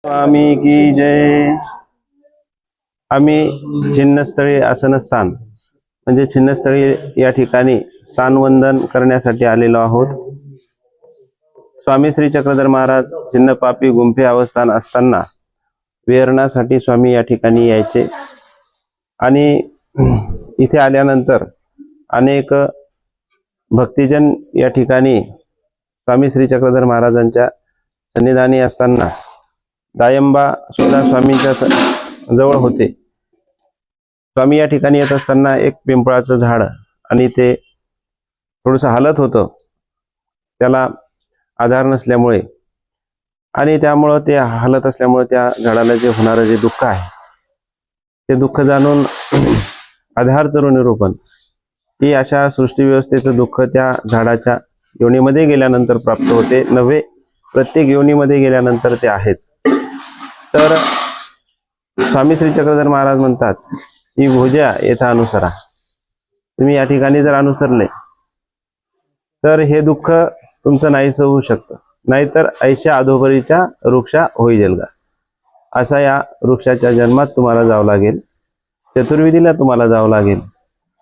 स्वामी की जय। आम्ही छिन्नस्थळी आसनस्थान म्हणजे छिन्नस्थळी या ठिकाणी स्थानवंदन करण्यासाठी आलेलो आहोत। स्वामी श्री चक्रधर महाराज छिन्नपापी गुंफे अवस्थान असताना विहरणासाठी स्वामी या ठिकाणी यायचे आणि इथे आल्यानंतर अनेक भक्तिजन या ठिकाणी स्वामी श्री चक्रधर महाराजांच्या सन्निधानी असताना दायंबा सुद्धा स्वामींच्या जवळ होते। स्वामी या ठिकाणी येत असताना एक पिंपळाचं झाड आणि ते थोडंसं हालत होतं, त्याला आधार नसल्यामुळे आणि त्यामुळे ते हालत असल्यामुळे त्या झाडाला जे होणारं जे दुःख आहे ते दुःख जाणून आधार तरुण निरूपण ही अशा सृष्टी व्यवस्थेचं दुःख त्या झाडाच्या योनीमध्ये गेल्यानंतर प्राप्त होते, नव्हे प्रत्येक योनीमध्ये गेल्यानंतर ते आहेच। तर स्वामी श्री चक्रधर महाराज म्हणतात की भोजा येथा अनुसरा, तुम्ही या ठिकाणी जर अनुसरले तर हे दुःख तुमचं नाहीसं होऊ शकतं, नाहीतर ऐशा अधोपरीच्या वृक्षा होईल का, असा या वृक्षाच्या जन्मात तुम्हाला जावं लागेल, चतुर्विधीला तुम्हाला जावं लागेल।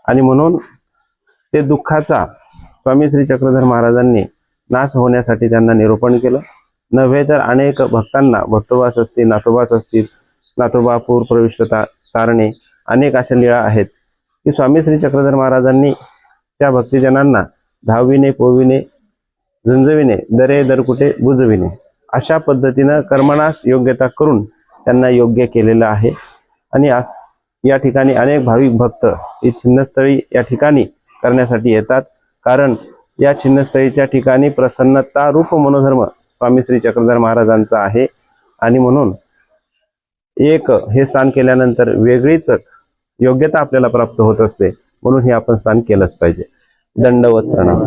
आणि म्हणून ते दुःखाचा स्वामी श्री चक्रधर महाराजांनी नाश होण्यासाठी त्यांना निरूपण केलं, नव्हे तर अनेक भक्तांना भट्टोबास असतील, नाथोबास असतील, नाथोबा पूर प्रविष्टता तारणे अनेक अशा लीळा आहेत की स्वामी श्री चक्रधर महाराजांनी त्या भक्तिजनांना धाविणे, पोविणे, झुंजविणे, दरे दरकुटे बुजविणे अशा पद्धतीनं कर्मणास योग्यता करून त्यांना योग्य केलेलं आहे। आणि या ठिकाणी अनेक भाविक भक्त ही छिन्नस्थळी या ठिकाणी करण्यासाठी येतात, कारण या छिन्नस्थळीच्या ठिकाणी प्रसन्नता रूप मनोधर्म स्वामी श्री चक्रधर महाराजांचा आहे। आणि म्हणून एक हे स्थान केल्यानंतर वेगळीच योग्यता आपल्याला प्राप्त होत असते, म्हणून हे आपण स्थान केलंच पाहिजे। दंडवत प्रणाम।